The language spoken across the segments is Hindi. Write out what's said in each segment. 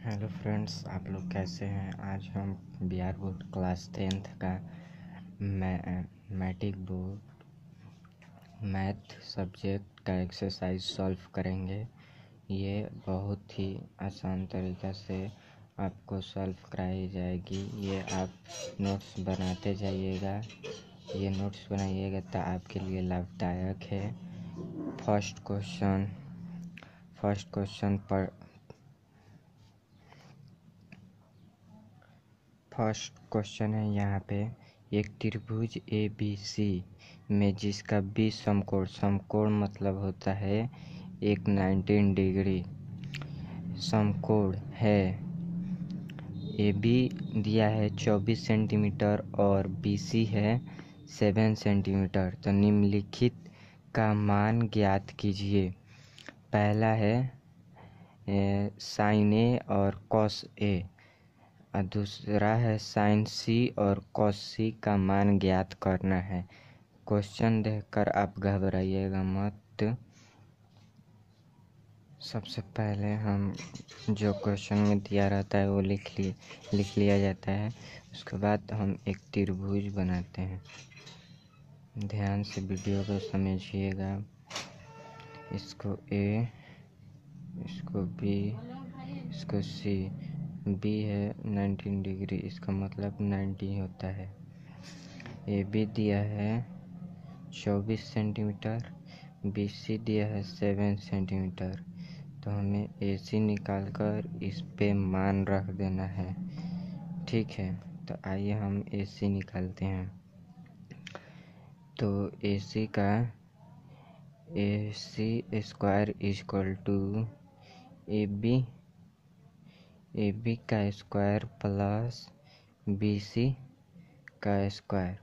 हेलो फ्रेंड्स, आप लोग कैसे हैं। आज हम बिहार बोर्ड क्लास 10th का मैथमेटिक बोर्ड मैथ सब्जेक्ट का एक्सरसाइज सॉल्व करेंगे। ये बहुत ही आसान तरीक़ा से आपको सॉल्व कराई जाएगी। ये आप नोट्स बनाते जाइएगा। ये नोट्स बनाइएगा तो आपके लिए लाभदायक है। फर्स्ट क्वेश्चन है यहाँ पे। एक त्रिभुज ABC में जिसका B समकोण मतलब होता है एक 19 डिग्री समकोण है। AB दिया है 24 सेंटीमीटर और BC है 7 सेंटीमीटर। तो निम्नलिखित का मान ज्ञात कीजिए। पहला है साइन A और कॉस A और दूसरा है साइन C और कॉस C का मान ज्ञात करना है। क्वेश्चन देखकर आप घबराइएगा मत। सबसे पहले हम जो क्वेश्चन में दिया रहता है वो लिख लिया जाता है। उसके बाद हम एक त्रिभुज बनाते हैं। ध्यान से वीडियो को समझिएगा। इसको A, इसको B, इसको C। B है 19 डिग्री, इसका मतलब 90 होता है। AB दिया है 24 सेंटीमीटर, BC दिया है 7 सेंटीमीटर। तो हमें AC निकाल कर इस पे मान रख देना है। ठीक है, तो आइए हम AC निकालते हैं। तो AC square equal to AB का स्क्वायर प्लस BC का स्क्वायर।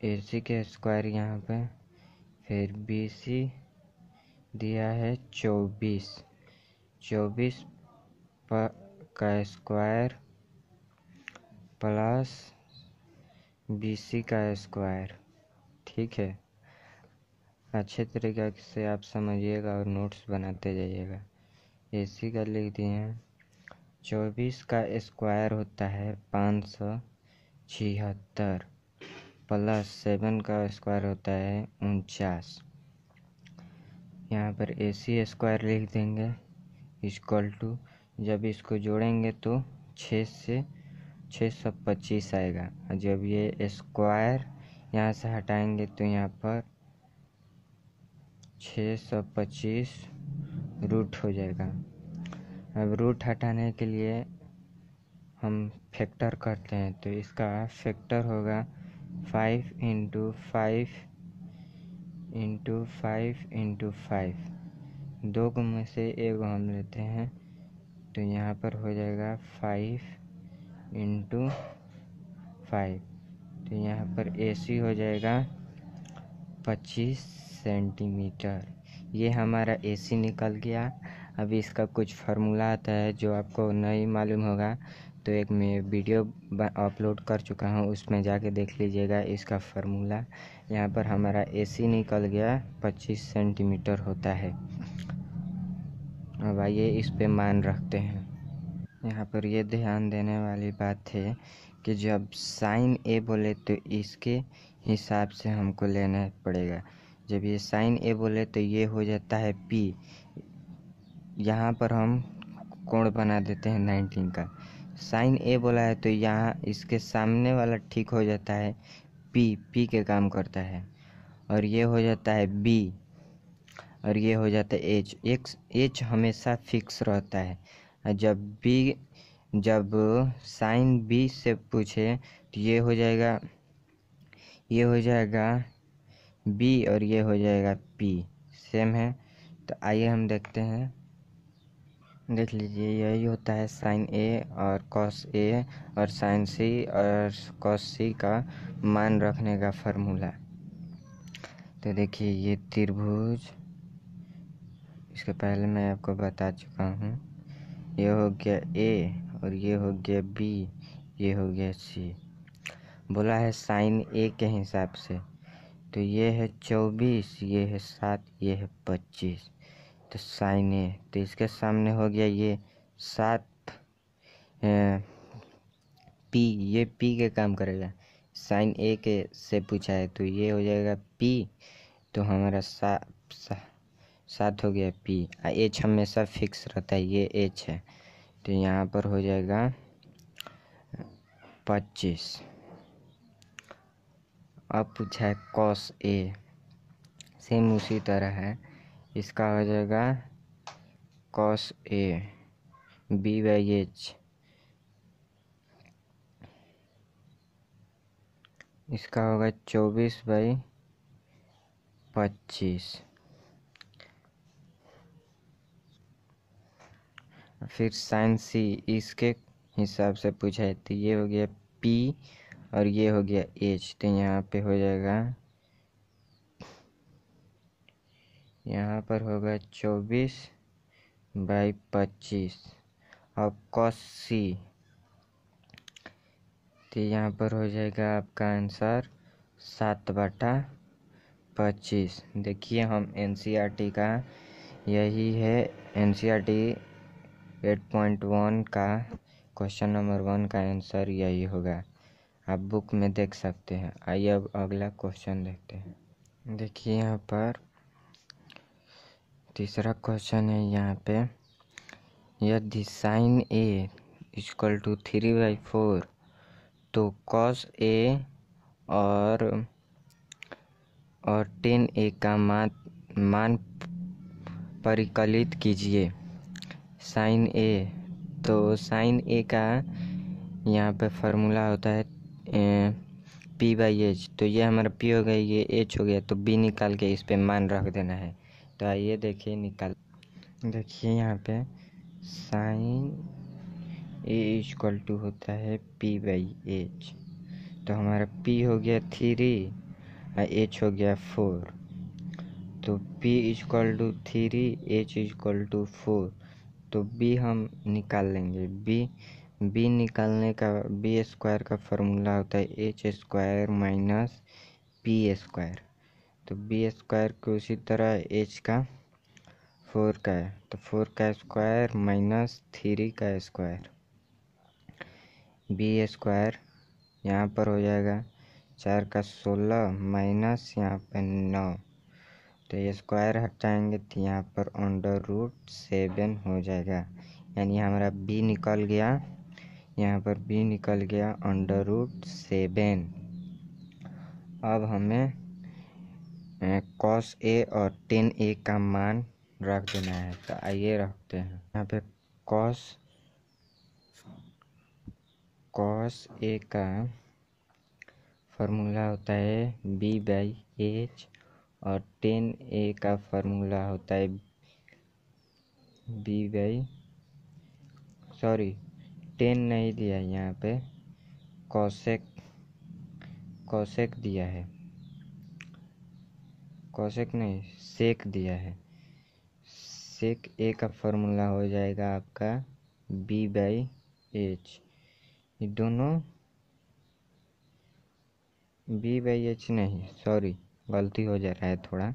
AC के स्क्वायर यहाँ पे, फिर BC दिया है 24 का स्क्वायर प्लस BC का स्क्वायर। ठीक है, अच्छे तरीके से आप समझिएगा और नोट्स बनाते जाइएगा। AC का लिख दिए हैं 24 का स्क्वायर होता है 576 प्लस 7 का स्क्वायर होता है 49। यहाँ पर AC स्क्वायर लिख देंगे इक्वल टू, जब इसको जोड़ेंगे तो 6 से 625 आएगा। और जब ये स्क्वायर यहाँ से हटाएंगे तो यहाँ पर 625 रूट हो जाएगा। अब रूट हटाने के लिए हम फैक्टर करते हैं, तो इसका फैक्टर होगा 5 इंटू 5 इंटू 5 इंटू 5। दो में से एक हम लेते हैं, तो यहाँ पर हो जाएगा 5 इंटू 5। तो यहाँ पर AC हो जाएगा 25 सेंटीमीटर। ये हमारा AC निकल गया। अभी इसका कुछ फार्मूला आता है जो आपको नहीं मालूम होगा, तो एक मैं वीडियो अपलोड कर चुका हूँ, उसमें जाके देख लीजिएगा इसका फार्मूला। यहाँ पर हमारा AC निकल गया 25 सेंटीमीटर होता है। अब आइए इस पे मान रखते हैं। यहाँ पर ये ध्यान देने वाली बात है कि जब साइन A बोले तो इसके हिसाब से हमको लेना पड़ेगा। जब ये साइन A बोले तो ये हो जाता है P। यहाँ पर हम कोण बना देते हैं 19 का। साइन A बोला है तो यहाँ इसके सामने वाला ठीक हो जाता है P के काम करता है। और ये हो जाता है B और ये हो जाता है H हमेशा फिक्स रहता है। जब साइन B से पूछे तो ये हो जाएगा B और ये हो जाएगा P, सेम है। तो आइए हम देखते हैं। देख लीजिए, यही होता है साइन A और कॉस A और साइन C और कॉस C का मान रखने का फार्मूला। तो देखिए, ये त्रिभुज, इसके पहले मैं आपको बता चुका हूँ। ये हो गया A और ये हो गया B, ये हो गया C। बोला है साइन A के हिसाब से, तो ये है 24, ये है 7, ये है 25। तो साइन A, तो इसके सामने हो गया ये 7 पी, ये पी के काम करेगा। साइन ए के से पूछा है तो ये हो जाएगा पी, तो हमारा 7 हो गया पी। एच हमेशा फिक्स रहता है, ये एच है, तो यहाँ पर हो जाएगा 25। अब पूछा है कॉस ए, सेम उसी तरह है, इसका हो जाएगा cos A B by H, इसका होगा 24/25। फिर साइन सी इसके हिसाब से पूछा है, तो ये हो गया पी और ये हो गया एच, तो यहाँ पे हो जाएगा, यहाँ पर होगा 24/25। अब कॉस सी, तो यहाँ पर हो जाएगा आपका आंसर 7/25। देखिए हम एनसीईआरटी का यही है, एनसीईआरटी 8.1 का क्वेश्चन नंबर 1 का आंसर यही होगा, आप बुक में देख सकते हैं। आइए अब अगला क्वेश्चन देखते हैं। देखिए यहाँ पर तीसरा क्वेश्चन है, यहाँ पे यदि साइन ए इक्वल टू 3/4 तो कॉस ए और 10a का मान परिकलित कीजिए। साइन ए, तो साइन ए का यहाँ पे फार्मूला होता है p/h, तो ये हमारा p हो गया, ये h हो गया, तो b निकाल के इस पे मान रख देना है। तो आइए देखिए देखिए यहाँ पे साइन ए इक्वल टू होता है p/h, तो हमारा p हो गया 3 और h हो गया 4, तो p equal to 3, h equal to 4, तो b हम निकाल लेंगे। b निकालने का b स्क्वायर का फार्मूला होता है h square minus p square, तो b स्क्वायर को उसी तरह h का 4 का है, तो 4 का स्क्वायर माइनस 3 का स्क्वायर, b स्क्वायर यहाँ पर हो जाएगा 4 का 16 माइनस यहाँ पर 9, तो ये स्क्वायर हटाएंगे तो यहाँ पर √7 हो जाएगा, यानी हमारा b निकल गया, यहाँ पर b निकल गया √7। अब हमें cos a और 10a का मान रख देना है, तो आइए रखते हैं। यहाँ पे cos a का फार्मूला होता है b/h और 10a का फार्मूला होता है 10 नहीं दिया है यहाँ पे, कॉसेक दिया है, कॉसेक नहीं सेक दिया है। सेक ए का फार्मूला हो जाएगा आपका b/h, ये दोनों b/h नहीं, सॉरी गलती हो जा रहा है थोड़ा,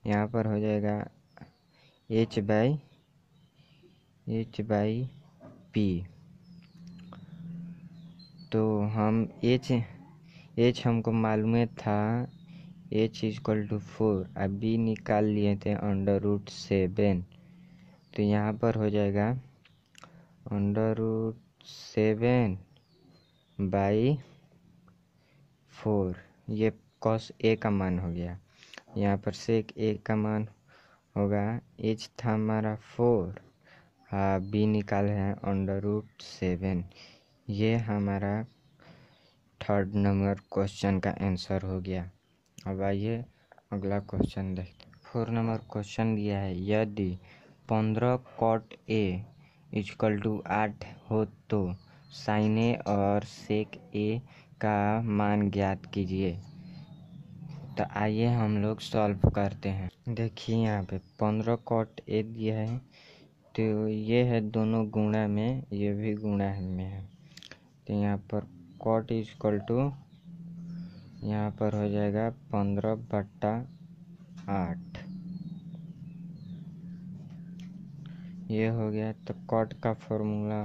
यहाँ पर हो जाएगा h/p, तो हम h हमको मालूम था h इक्वल टू 4, अब b निकाल लिए थे √7, तो यहाँ पर हो जाएगा √7/4, ये cos a का मान हो गया। यहाँ पर sec a का मान होगा, h था हमारा 4, हाँ b निकाले हैं √7, ये हमारा 3rd नंबर क्वेश्चन का आंसर हो गया। अब आइए अगला क्वेश्चन देखते हैं। 4 नंबर क्वेश्चन दिया है, यदि 15 cot a इक्वल टू 8 हो तो sin a और sec a का मान ज्ञात कीजिए। तो आइए हम लोग सॉल्व करते हैं। देखिए यहाँ पे 15 cot a दिया है, तो ये है दोनों गुणा में, ये भी गुणा में है, तो यहाँ पर cot इक्वल टू यहाँ पर हो जाएगा 15/8, ये हो गया। तो कॉट का फॉर्मूला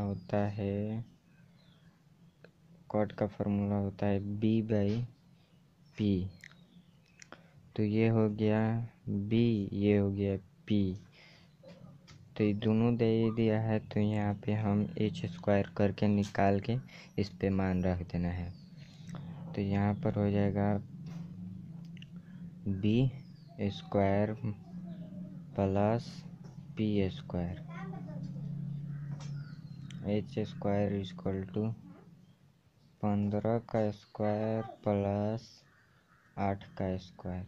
होता है बी बाई पी। तो ये हो गया बी, ये हो गया पी। तो ये दोनों दे दिया है, तो यहाँ पे हम एच स्क्वायर करके निकाल के इस पे मान रख देना है। तो यहाँ पर हो जाएगा B square plus P square, H square equal to 15 का स्क्वायर प्लस 8 का स्क्वायर,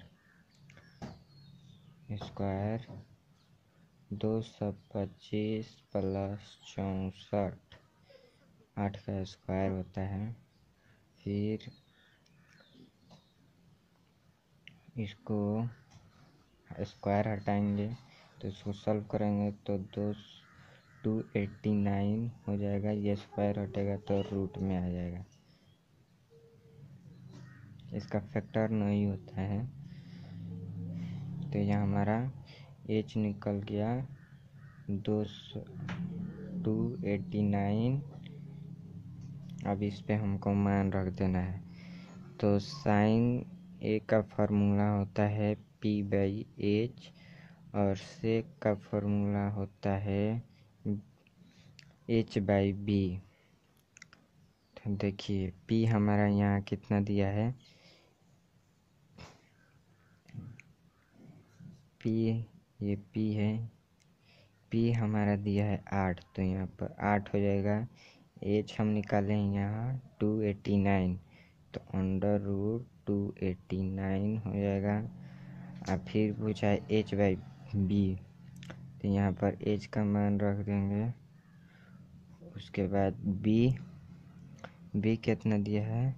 225 प्लस 64, 8 का स्क्वायर होता है। फिर इसको स्क्वायर हटाएंगे तो इसको सॉल्व करेंगे तो 289 हो जाएगा। ये स्क्वायर हटेगा तो रूट में आ जाएगा, इसका फैक्टर नहीं होता है। तो यहाँ हमारा एच निकल गया 289। अब इस पे हमको मान रख देना है। तो साइन ए का फार्मूला होता है पी बाई एच और सेक का फार्मूला होता है एच बाई बी। तो देखिए पी हमारा यहाँ कितना दिया है, पी, ये पी है, पी हमारा दिया है 8। तो यहाँ पर 8 हो जाएगा। एच हम निकाले हैं यहाँ 289, तो अंडर रूट 289 हो जाएगा। अब फिर पूछा है एच बाई बी, तो यहाँ पर एच का मान रख देंगे। उसके बाद बी कितना दिया है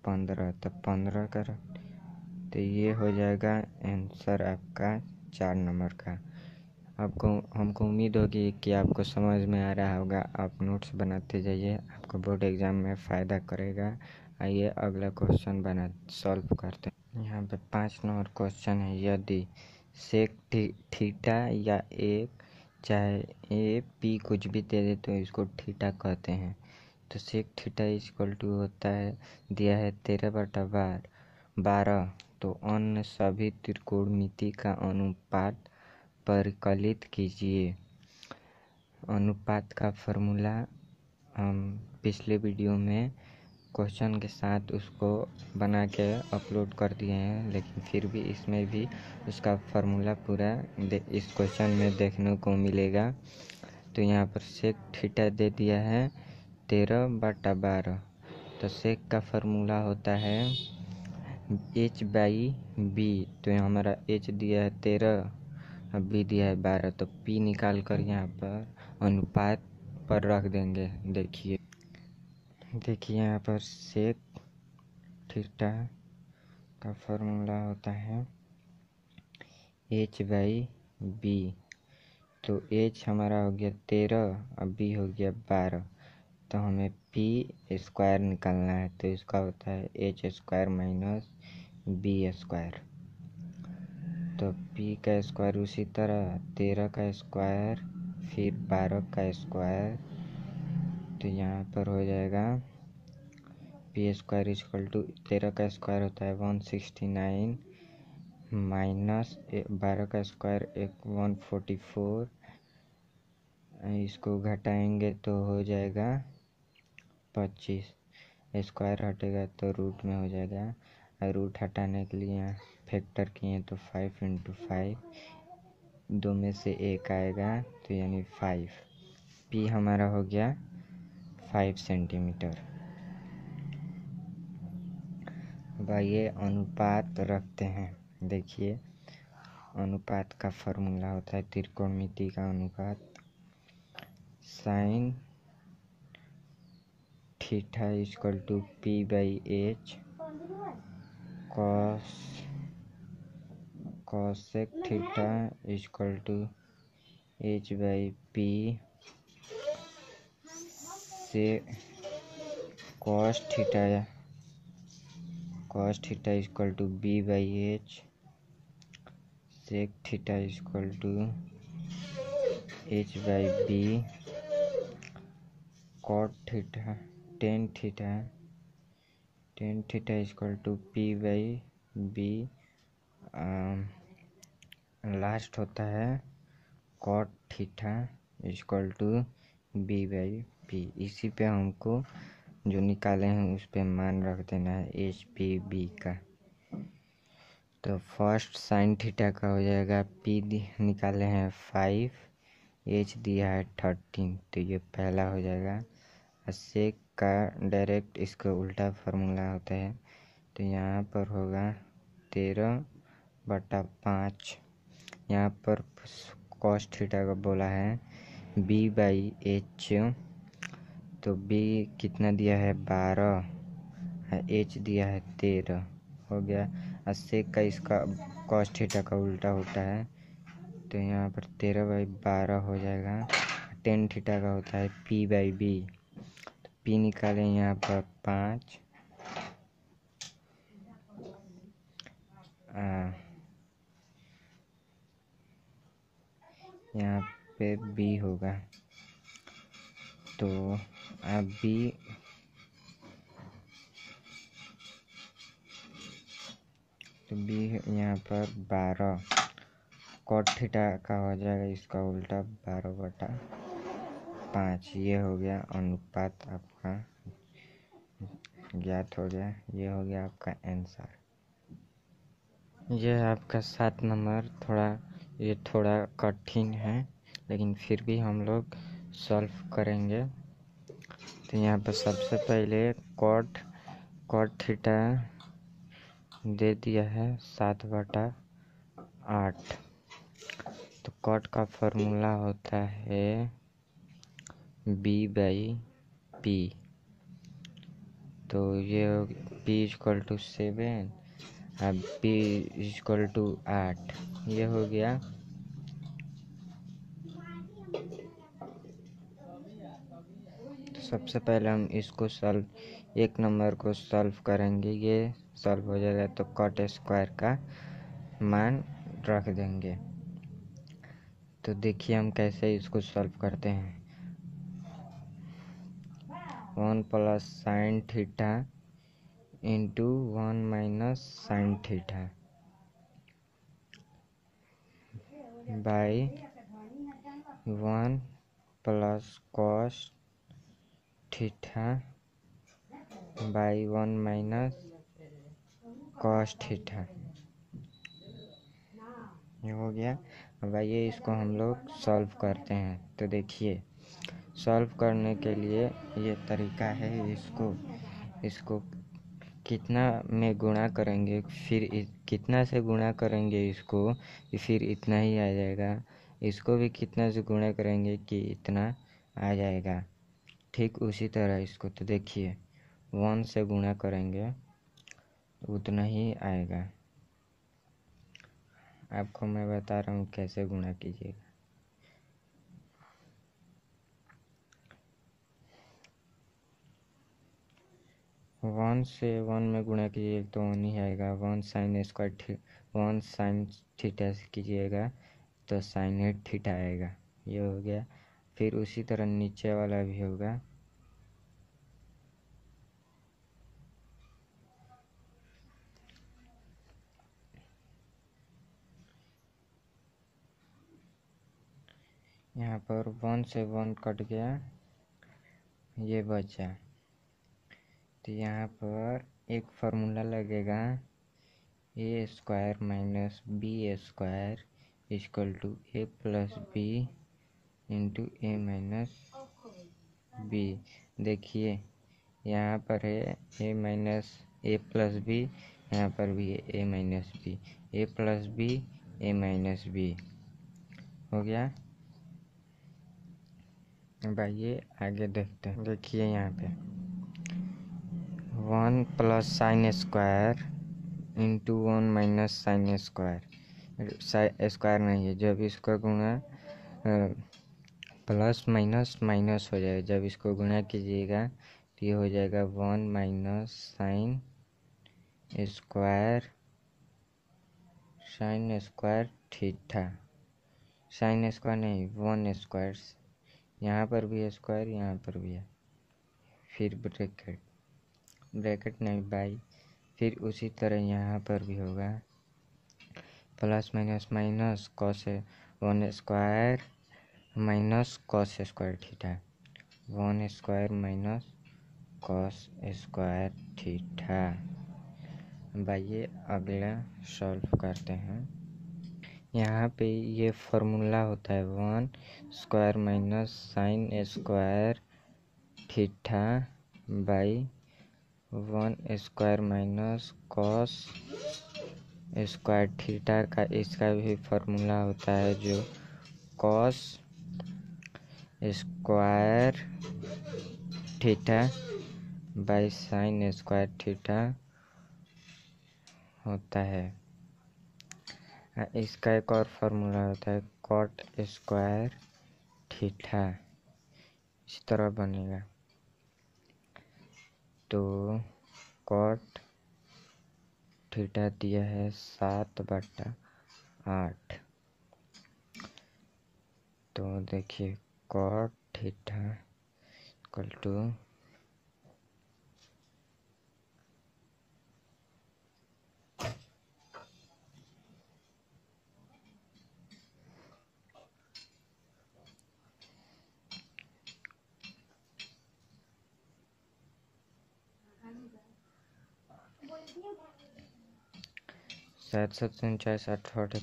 15, तो 15 का तो ये हो जाएगा आंसर आपका 4 नंबर का। आपको हमको उम्मीद होगी कि आपको समझ में आ रहा होगा। आप नोट्स बनाते जाइए, आपको बोर्ड एग्ज़ाम में फ़ायदा करेगा। आइए अगला क्वेश्चन सॉल्व करते हैं। यहाँ पे 5 नंबर क्वेश्चन है। यदि सेक थीटा या एक चाहे ए पी कुछ भी दे दे तो इसको थीटा कहते हैं। तो सेक थीटा इक्वल टू होता है, दिया है 13/12। तो अन्य सभी त्रिकोणमिति का अनुपात परिकलित कीजिए। अनुपात का फॉर्मूला हम पिछले वीडियो में क्वेश्चन के साथ उसको बना के अपलोड कर दिए हैं, लेकिन फिर भी इसमें भी उसका फार्मूला पूरा इस क्वेश्चन में देखने को मिलेगा। तो यहाँ पर सेक थीटा दे दिया है 13/12। तो सेक का फार्मूला होता है एच बाई बी। तो यहाँ हमारा एच दिया है 13, बी दिया है 12। तो पी निकाल कर यहाँ पर अनुपात पर रख देंगे। देखिए यहाँ पर सेक थीटा का फॉर्मूला होता है एच बाई बी। तो एच हमारा हो गया 13 और बी हो गया 12। तो हमें पी स्क्वायर निकालना है, तो इसका होता है H square minus B square. तो पी का स्क्वायर उसी तरह 13 का स्क्वायर फिर 12 का स्क्वायर। तो यहाँ पर हो जाएगा पी स्क्वायर इक्वल टू 13 का स्क्वायर होता है 169 माइनस 12 का स्क्वायर 144। इसको घटाएंगे तो हो जाएगा 25। स्क्वायर हटेगा तो रूट में हो जाएगा, और रूट हटाने के लिए यहाँ फैक्टर किए तो 5 × 5, 2 में से 1 आएगा तो यानी 5। पी हमारा हो गया 5 सेंटीमीटर। अब आइए अनुपात रखते हैं। देखिए अनुपात का फॉर्मूला होता है त्रिकोणमिति का अनुपात। Sine theta equal to p by h, cosec theta equal to h by p, से cos theta equal to b by h, sec theta equal to h by b cot theta tan theta equal to p by b, last होता है cot theta equal to b by p. इसी पे हमको जो निकाले हैं उस पे मान रख देना है एच पी बी का। तो फर्स्ट साइन थीटा का हो जाएगा, पी निकाले हैं 5, एच दिया है 13, तो ये पहला हो जाएगा। और सेक का डायरेक्ट इसका उल्टा फार्मूला होता है, तो यहाँ पर होगा 13/5। यहाँ पर कॉस थीटा का बोला है बी बाई एच, तो बी कितना दिया है 12, एच दिया है 13, हो गया। और सेक का इसका कॉस थीटा का उल्टा होता है, तो यहाँ पर 13/12 हो जाएगा। टेन थीटा का होता है पी बाई बी, तो पी निकालें यहाँ पर 5, यहाँ पे बी होगा, तो बी यहाँ पर 12 कॉट थीटा का हो जाएगा, इसका उल्टा 12/5। ये हो गया अनुपात, आपका ज्ञात हो गया। ये हो गया आपका आंसर। यह है आपका 7 नंबर। ये थोड़ा कठिन है, लेकिन फिर भी हम लोग सॉल्व करेंगे। तो यहाँ पर सबसे पहले कॉट थीटा दे दिया है 7/8। तो कॉट का फॉर्मूला होता है बी बाई पी, तो ये पी इक्वल टू 7 और पी इक्वल टू 8, ये हो गया। तो सबसे पहले हम इसको एक नंबर को सॉल्व करेंगे। ये सॉल्व हो जाएगा तो कॉट स्क्वायर का मान रख देंगे। तो देखिए हम कैसे इसको सॉल्व करते हैं। 1 plus sine theta into 1 minus sine theta by 1 plus cos theta by 1 minus cos theta, ये हो गया। अब आइए इसको हम लोग सॉल्व करते हैं। तो देखिए सॉल्व करने के लिए ये तरीका है, इसको कितना में गुणा करेंगे, फिर कितना से गुणा करेंगे इसको, फिर इतना ही आ जाएगा। इसको भी कितना से गुणा करेंगे कि इतना आ जाएगा। ठीक उसी तरह इसको, तो देखिए 1 से गुणा करेंगे उतना ही आएगा। आपको मैं बता रहा हूँ कैसे गुणा कीजिएगा। 1 से 1 में गुणा कीजिएगा तो 1 ही आएगा। 1 साइन थीटा से कीजिएगा तो साइन 8 थीटा आएगा, ये हो गया। फिर उसी तरह नीचे वाला भी होगा। यहाँ पर 1 से 1 कट गया, ये बचा। तो यहाँ पर एक फार्मूला लगेगा, a square minus B square equal to a plus b into a minus b. देखिए यहाँ पर है a minus a plus b, यहाँ पर भी है a minus b, a plus b a minus b, हो गया। अब आइए आगे देखते हैं। देखिए यहाँ पे 1 plus sine square into 1 minus sine square, square नहीं है, जब इसका गुणा प्लस माइनस माइनस हो जाएगा, जब इसको गुणा कीजिएगा तो ये हो जाएगा 1 minus sine square theta sine square नहीं, 1 स्क्वायर, यहाँ पर भी है स्क्वायर, यहाँ पर भी है, फिर ब्रैकेट नहीं बाई, फिर उसी तरह यहाँ पर भी होगा plus minus minus cos 1 square minus cos square theta, 1 square minus cos square theta. आइए अगला सॉल्व करते हैं। यहाँ पे ये फॉर्मूला होता है 1 square minus sine square theta by 1 square minus cos square theta का इसका भी फॉर्मूला होता है जो cos square theta by sine square theta होता है। इसका एक और फार्मूला होता है कॉट स्क्वायर थीटा, इस तरह बनेगा। तो कॉट थीटा दिया है 7/8। तो देखिए कॉट थीटा इक्वल टू सात 7 49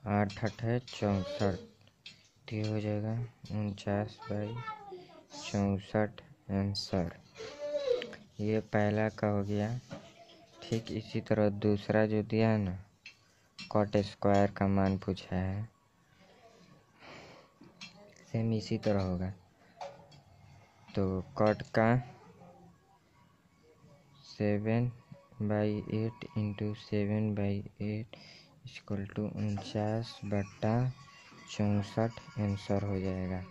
8 64, तो हो जाएगा 49/64 आंसर। ये पहला का हो गया। ठीक इसी तरह दूसरा जो दिया है ना, कॉट स्क्वायर का मान पूछा है, सेम इसी तरह होगा। तो कॉट का 7/8 इंटू 7/8 इक्वल टू 49/64 आंसर हो जाएगा।